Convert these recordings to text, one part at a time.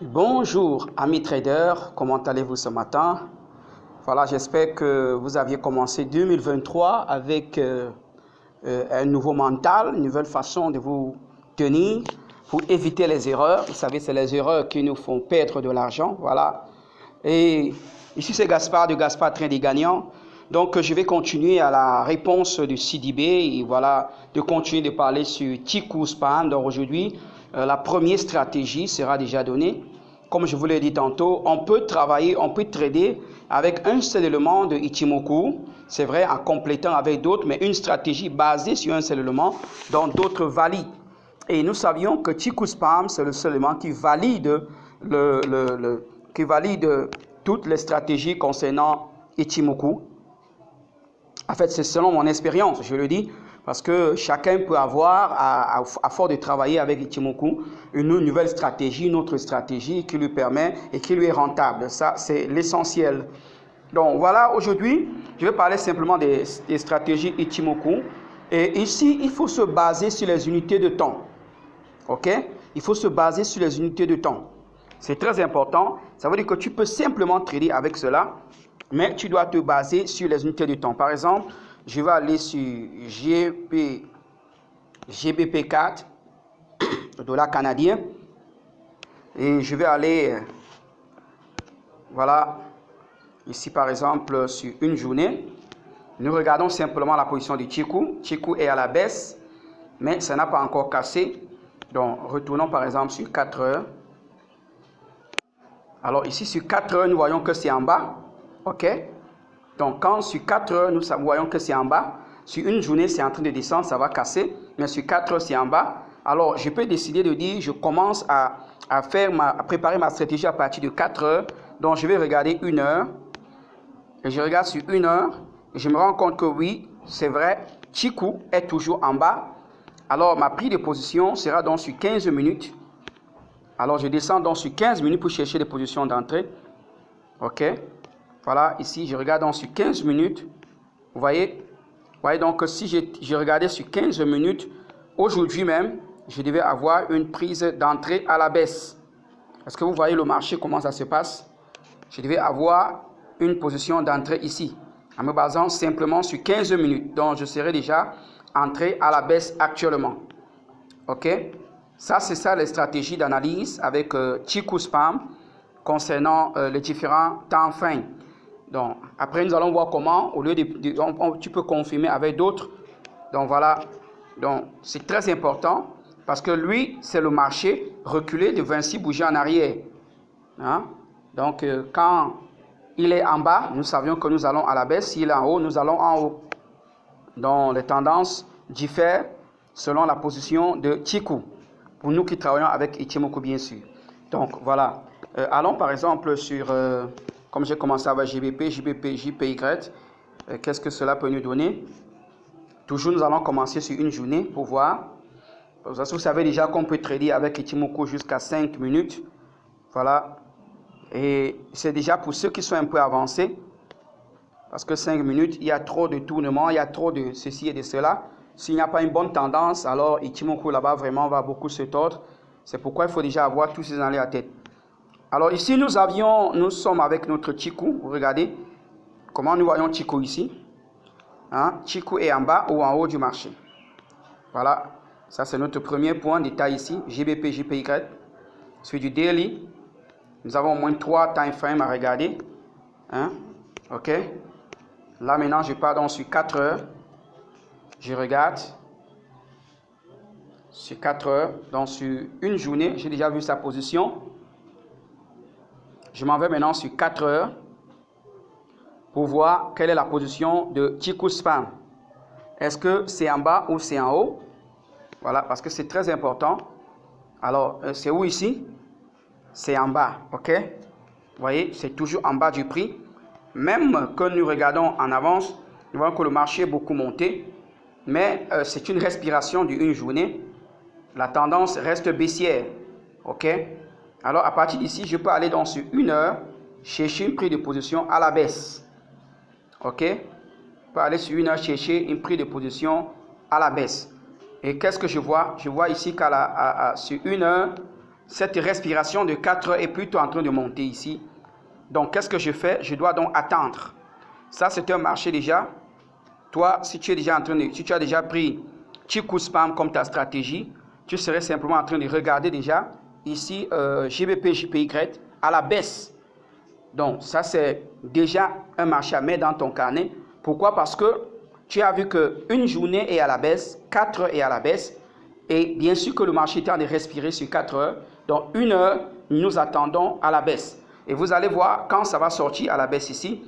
Bonjour amis traders, comment allez-vous ce matin? Voilà, j'espère que vous aviez commencé 2023 avec un nouveau mental, une nouvelle façon de vous tenir pour éviter les erreurs. Vous savez, c'est les erreurs qui nous font perdre de l'argent. Voilà. Et ici, c'est Gaspard de Gaspard Train des Gagnants. Donc, je vais continuer à la réponse du CDB et voilà, de continuer de parler sur Tiku Spam. Donc, aujourd'hui, la première stratégie sera déjà donnée. Comme je vous l'ai dit tantôt, on peut travailler, on peut trader avec un seul élément de Ichimoku. C'est vrai, en complétant avec d'autres, mais une stratégie basée sur un seul élément dont d'autres valident. Et nous savions que Tiku Spam, c'est le seul élément qui valide toutes les stratégies concernant Ichimoku. En fait, c'est selon mon expérience, je le dis, parce que chacun peut avoir, à force de travailler avec Ichimoku, une nouvelle stratégie, une autre stratégie qui lui permet et qui lui est rentable. Ça, c'est l'essentiel. Donc voilà, aujourd'hui, je vais parler simplement des stratégies Ichimoku. Et ici, il faut se baser sur les unités de temps. OK? Il faut se baser sur les unités de temps. C'est très important. Ça veut dire que tu peux simplement trader avec cela, mais tu dois te baser sur les unités de temps. Par exemple, je vais aller sur GBP4, dollar canadien, et je vais aller, voilà, ici par exemple sur une journée. Nous regardons simplement la position du Chikou. Chikou est à la baisse, mais ça n'a pas encore cassé. Donc, retournons par exemple sur 4 heures. Alors ici, sur 4 heures, nous voyons que c'est en bas. OK? Donc, quand sur 4 heures, nous voyons que c'est en bas. Sur une journée, c'est en train de descendre, ça va casser. Mais sur 4 heures, c'est en bas. Alors, je peux décider de dire, je commence à préparer ma stratégie à partir de 4 heures. Donc, je vais regarder 1 heure. Et je regarde sur 1 heure. Et je me rends compte que oui, c'est vrai, Chikou est toujours en bas. Alors, ma prise de position sera donc sur 15 minutes. Alors, je descends donc sur 15 minutes pour chercher des positions d'entrée. OK. Voilà, ici, je regarde donc sur 15 minutes. Vous voyez donc que si je regardais sur 15 minutes, aujourd'hui même, je devais avoir une prise d'entrée à la baisse. Est-ce que vous voyez le marché, comment ça se passe? Je devais avoir une position d'entrée ici, en me basant simplement sur 15 minutes. Donc, je serai déjà entré à la baisse actuellement. OK? Ça, c'est ça les stratégies d'analyse avec Chiku Spam concernant les différents temps frames. Donc, après, nous allons voir comment, au lieu tu peux confirmer avec d'autres. Donc, voilà. Donc, c'est très important parce que lui, c'est le marché reculé de 26 bougies en arrière. Hein? Donc, quand il est en bas, nous savions que nous allons à la baisse. S'il est en haut, nous allons en haut. Donc, les tendances diffèrent selon la position de Chikou. Pour nous qui travaillons avec Ichimoku, bien sûr. Donc, voilà. Allons par exemple sur, comme j'ai commencé avec GBP, JPY. Qu'est-ce que cela peut nous donner? Toujours, nous allons commencer sur une journée pour voir. Vous savez déjà qu'on peut trader avec Ichimoku jusqu'à 5 minutes. Voilà. Et c'est déjà pour ceux qui sont un peu avancés. Parce que 5 minutes, il y a trop de tournements, il y a trop de ceci et de cela. S'il n'y a pas une bonne tendance, alors Ichimoku là-bas vraiment va beaucoup se tordre. C'est pourquoi il faut déjà avoir tous ces dans la tête. Alors ici, nous sommes avec notre Chikou. Vous regardez comment nous voyons Chikou ici. Hein? Chikou est en bas ou en haut du marché. Voilà, ça c'est notre premier point de taille ici. GBP, JPY. Sur du daily, nous avons au moins 3 time frames à regarder. Hein? OK. Là maintenant, je pars donc sur 4 heures. Je regarde sur 4 heures. Donc sur une journée, j'ai déjà vu sa position. Je m'en vais maintenant sur 4 heures pour voir quelle est la position de Chiku Spam. Est-ce que c'est en bas ou c'est en haut? Voilà, parce que c'est très important. Alors, c'est où ici? C'est en bas, OK? Vous voyez, c'est toujours en bas du prix. Même que nous regardons en avance, nous voyons que le marché est beaucoup monté. Mais c'est une respiration d'une journée. La tendance reste baissière. OK? Alors, à partir d'ici, je peux aller dans sur 1 heure, chercher une prise de position à la baisse. OK? Je peux aller sur 1 heure, chercher une prise de position à la baisse. Et qu'est-ce que je vois? Je vois ici sur 1 heure, cette respiration de 4 heures est plutôt en train de monter ici. Donc, qu'est-ce que je fais? Je dois donc attendre. Ça, c'est un marché déjà. Toi, si tu es déjà en train de, si tu as déjà pris Chikou Spam comme ta stratégie, tu serais simplement en train de regarder déjà ici GBP, JPY à la baisse. Donc, ça, c'est déjà un marché à mettre dans ton carnet. Pourquoi? Parce que tu as vu qu'une journée est à la baisse, 4 heures est à la baisse. Et bien sûr que le marché est en train de respirer sur 4 heures. Donc, 1 heure, nous attendons à la baisse. Et vous allez voir quand ça va sortir à la baisse ici.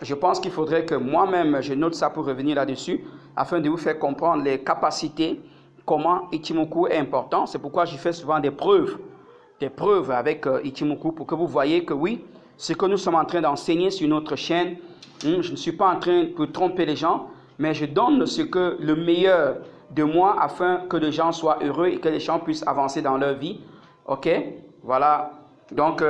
Je pense qu'il faudrait que moi-même, je note ça pour revenir là-dessus, afin de vous faire comprendre les capacités, comment Ichimoku est important. C'est pourquoi je fais souvent des preuves avec Ichimoku, pour que vous voyez que oui, ce que nous sommes en train d'enseigner sur notre chaîne, je ne suis pas en train de tromper les gens, mais je donne le meilleur de moi, afin que les gens soient heureux et que les gens puissent avancer dans leur vie. Ok, voilà. Donc,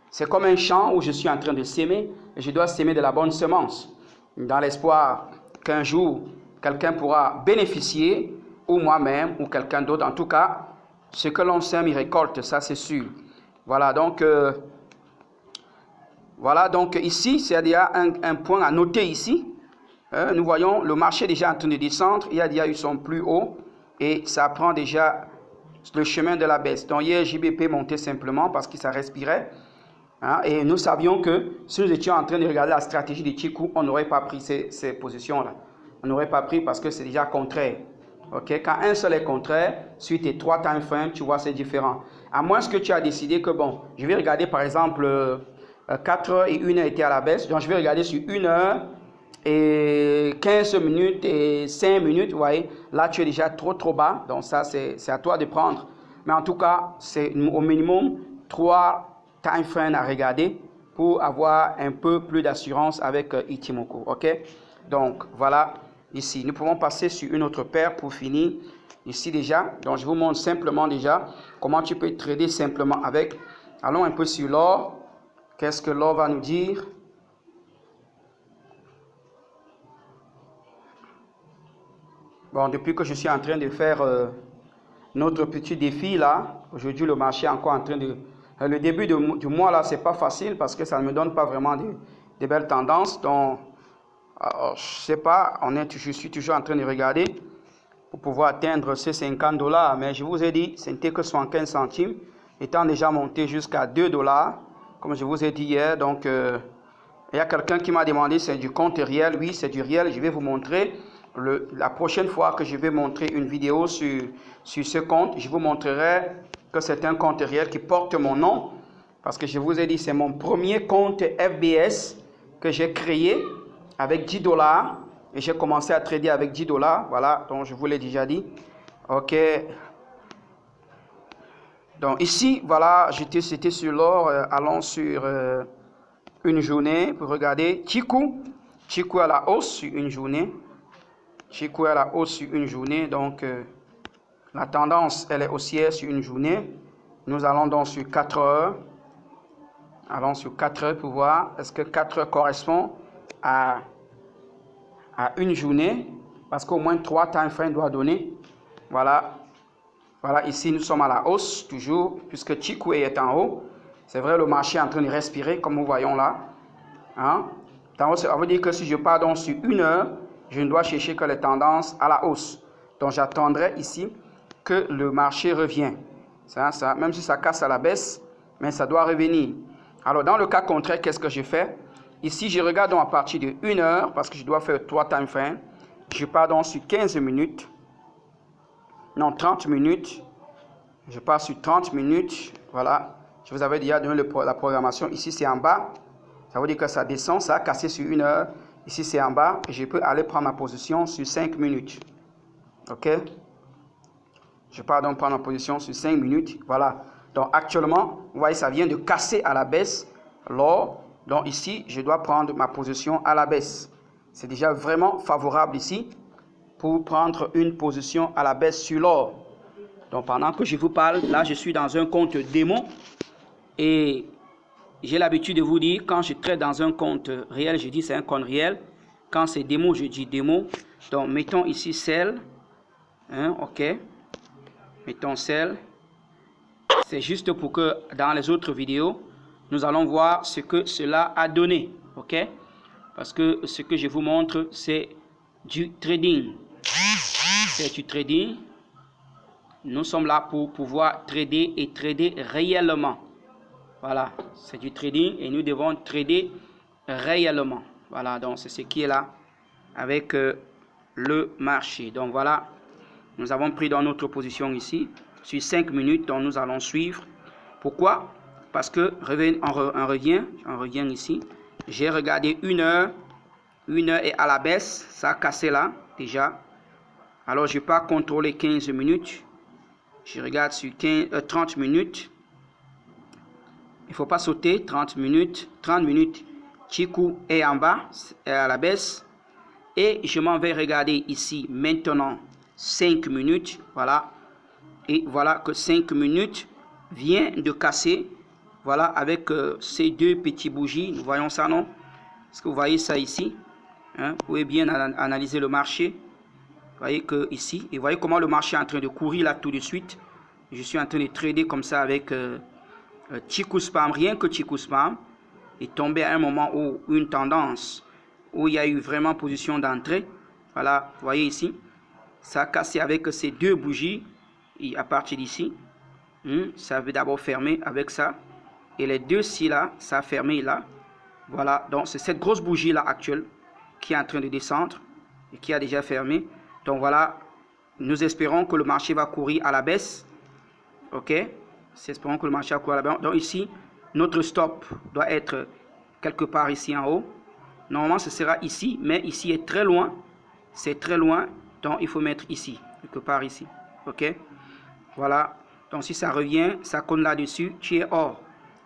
c'est comme un champ où je suis en train de s'aimer, et je dois s'aimer de la bonne semence, dans l'espoir qu'un jour, quelqu'un pourra bénéficier, ou moi-même, ou quelqu'un d'autre. En tout cas, ce que l'on sème, il récolte, ça c'est sûr. Voilà, donc ici, il y a un point à noter ici. Nous voyons le marché déjà en train de descendre, il y a déjà eu son plus haut, et ça prend déjà le chemin de la baisse. Donc hier, JBP montait simplement parce que ça respirait. Hein, et nous savions que si nous étions en train de regarder la stratégie de Chikou, on n'aurait pas pris ces positions-là. On n'aurait pas pris parce que c'est déjà contraire. Okay? Quand un seul est contraire, suite tes 3 time frames, tu vois, c'est différent. À moins que tu as décidé que, bon, je vais regarder par exemple 4 heures et 1 heure était à la baisse. Donc je vais regarder sur 1 heure et 15 minutes et 5 minutes. Vous voyez, là tu es déjà trop bas. Donc ça, c'est à toi de prendre. Mais en tout cas, c'est au minimum 3 time frame à regarder pour avoir un peu plus d'assurance avec Ichimoku. Ok, donc voilà, ici nous pouvons passer sur une autre paire pour finir ici déjà. Donc je vous montre simplement déjà comment tu peux trader simplement avec. Allons un peu sur l'or. Qu'est-ce que l'or va nous dire? Bon, depuis que je suis en train de faire notre petit défi là, aujourd'hui le marché est encore en train de... Le début du mois là, c'est pas facile parce que ça ne me donne pas vraiment de belles tendances. Donc, je sais pas, je suis toujours en train de regarder pour pouvoir atteindre ces 50 $. Mais je vous ai dit, ce n'était que 75 centimes, étant déjà monté jusqu'à 2 $, comme je vous ai dit hier. Donc, il y a quelqu'un qui m'a demandé, c'est du compte réel? Oui, c'est du réel. Je vais vous montrer. La prochaine fois que je vais montrer une vidéo sur ce compte, je vous montrerai que c'est un compte réel qui porte mon nom, parce que je vous ai dit, c'est mon premier compte FBS que j'ai créé avec 10 $, et j'ai commencé à trader avec 10 $. Voilà, donc je vous l'ai déjà dit. Ok, donc ici, voilà, c'était sur l'or. Allons sur une journée pour regarder Chikou à la hausse sur une journée. Chikou à la hausse sur une journée, donc la tendance, elle est haussière sur une journée. Nous allons donc sur 4 heures. Allons sur 4 heures pour voir, est-ce que 4 heures correspond à une journée? Parce qu'au moins 3 time frames doit donner. Voilà. Voilà, ici nous sommes à la hausse, toujours, puisque Chikou est en haut. C'est vrai, le marché est en train de respirer, comme nous voyons là. Hein? Ça veut dire que si je pars donc sur 1 heure, je ne dois chercher que les tendances à la hausse. Donc j'attendrai ici que le marché revienne. Même si ça casse à la baisse, mais ça doit revenir. Alors dans le cas contraire, qu'est-ce que je fais? Ici, je regarde donc à partir de 1 heure, parce que je dois faire 3 time frames. Je pars donc sur 15 minutes. Non, 30 minutes. Je pars sur 30 minutes. Voilà. Je vous avais déjà donné la programmation. Ici, c'est en bas. Ça veut dire que ça descend, ça a cassé sur 1 heure. Ici, c'est en bas. Et je peux aller prendre ma position sur 5 minutes. OK? Je pars donc prendre ma position sur 5 minutes. Voilà. Donc, actuellement, vous voyez, ça vient de casser à la baisse l'or. Donc, ici, je dois prendre ma position à la baisse. C'est déjà vraiment favorable ici pour prendre une position à la baisse sur l'or. Donc, pendant que je vous parle, là, je suis dans un compte démo. Et j'ai l'habitude de vous dire, quand je traite dans un compte réel, je dis c'est un compte réel. Quand c'est démo, je dis démo. Donc, mettons ici sell. Hein, OK. Mettons sell. C'est juste pour que dans les autres vidéos, nous allons voir ce que cela a donné. OK? Parce que ce que je vous montre, c'est du trading. C'est du trading. Nous sommes là pour pouvoir trader et trader réellement. Voilà, c'est du trading et nous devons trader réellement. Voilà, donc c'est ce qui est là avec le marché. Donc voilà, nous avons pris dans notre position ici sur 5 minutes, donc nous allons suivre. Pourquoi? Parce que on revient ici. J'ai regardé 1 heure. 1 heure est à la baisse, ça a cassé là déjà. Alors je peux contrôler 15 minutes. Je regarde sur 30 minutes. Il ne faut pas sauter. 30 minutes. 30 minutes. Chikou est en bas, est à la baisse. Et je m'en vais regarder ici maintenant 5 minutes. Voilà. Et voilà que 5 minutes vient de casser. Voilà, avec ces deux petits bougies. Nous voyons ça, non? Est-ce que vous voyez ça ici? Hein? Vous pouvez bien analyser le marché. Vous voyez que ici, et vous voyez comment le marché est en train de courir là tout de suite. Je suis en train de trader comme ça avec Chikou Spam, rien que Chikou Spam. Et tombé à un moment où une tendance, où il y a eu vraiment position d'entrée. Voilà, vous voyez ici. Ça a cassé avec ces deux bougies. Et à partir d'ici, ça avait d'abord fermé avec ça. Et les deux-ci là, ça a fermé là. Voilà, donc c'est cette grosse bougie là actuelle qui est en train de descendre et qui a déjà fermé. Donc voilà, nous espérons que le marché va courir à la baisse. Ok, espérons que le marché va courir à la baisse. Donc ici, notre stop doit être quelque part ici en haut. Normalement, ce sera ici, mais ici est très loin. C'est très loin, donc il faut mettre ici, quelque part ici. Ok, voilà. Donc si ça revient, ça cogne là-dessus, tu es hors.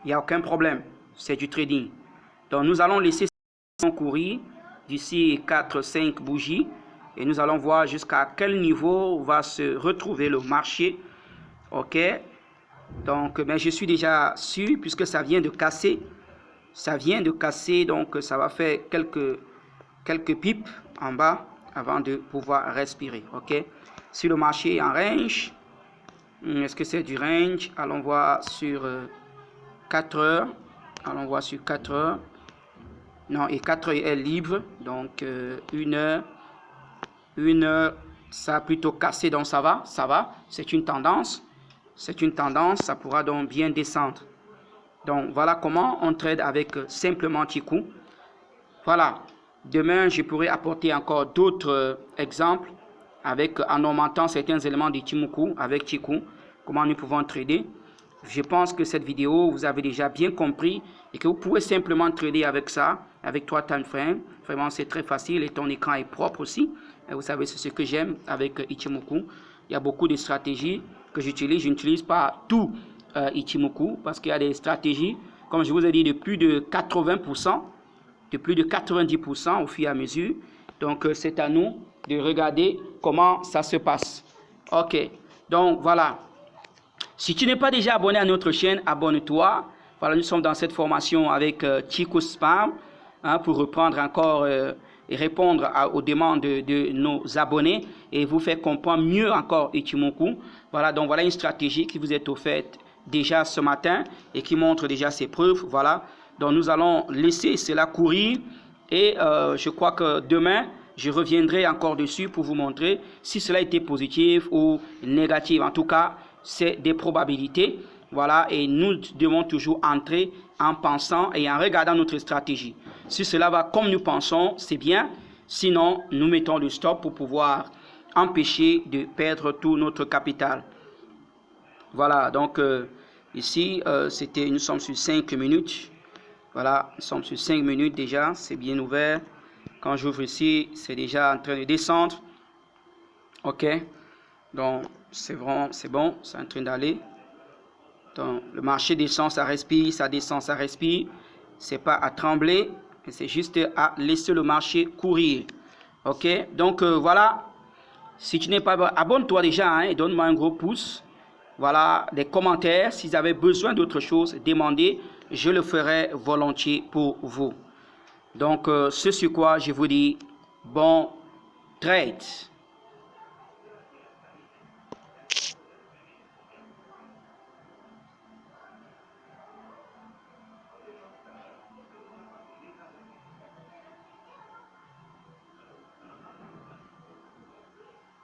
Il n'y a aucun problème. C'est du trading. Donc nous allons laisser ça courir d'ici 4-5 bougies. Et nous allons voir jusqu'à quel niveau va se retrouver le marché. Ok. Donc, mais je suis déjà sûr puisque ça vient de casser. Ça vient de casser. Donc, ça va faire quelques pips en bas avant de pouvoir respirer. Ok. Si le marché est en range, est-ce que c'est du range? Allons voir sur 4 heures. Allons voir sur 4 heures. Non, et 4 heures est libre. Donc, 1 heure. 1 heure, ça a plutôt cassé, donc ça va. C'est une tendance. C'est une tendance, ça pourra donc bien descendre. Donc, voilà comment on trade avec simplement Chikou. Voilà. Demain, je pourrai apporter encore d'autres exemples en augmentant certains éléments de Ichimoku avec Chikou. Comment nous pouvons trader. Je pense que cette vidéo, vous avez déjà bien compris et que vous pouvez simplement trader avec ça, avec 3 time frames. Vraiment, c'est très facile et ton écran est propre aussi. Et vous savez, c'est ce que j'aime avec Ichimoku. Il y a beaucoup de stratégies que j'utilise. Je n'utilise pas tout Ichimoku parce qu'il y a des stratégies, comme je vous ai dit, de plus de 80%, de plus de 90% au fur et à mesure. Donc, c'est à nous de regarder comment ça se passe. OK. Donc, voilà. Si tu n'es pas déjà abonné à notre chaîne, abonne-toi. Voilà, nous sommes dans cette formation avec Chikou Spam pour reprendre encore et répondre aux demandes de nos abonnés et vous faire comprendre mieux encore Ichimoku. Voilà, donc voilà une stratégie qui vous est offerte déjà ce matin et qui montre déjà ses preuves. Voilà, donc nous allons laisser cela courir et je crois que demain, je reviendrai encore dessus pour vous montrer si cela était positif ou négatif. En tout cas, c'est des probabilités. Voilà, et nous devons toujours entrer en pensant et en regardant notre stratégie. Si cela va comme nous pensons, c'est bien. Sinon, nous mettons le stop pour pouvoir empêcher de perdre tout notre capital. Voilà, donc ici, nous sommes sur 5 minutes. Voilà, nous sommes sur 5 minutes déjà, c'est bien ouvert. Quand j'ouvre ici, c'est déjà en train de descendre. Ok, donc c'est bon, c'est en train d'aller. Donc le marché descend, ça respire, ça descend, ça respire. C'est pas à trembler, c'est juste à laisser le marché courir. Ok, donc voilà. Si tu n'es pas abonne-toi déjà et donne-moi un gros pouce. Voilà, des commentaires. Si vous avez besoin d'autre chose, demandez. Je le ferai volontiers pour vous. Donc, ce sur quoi je vous dis bon trade.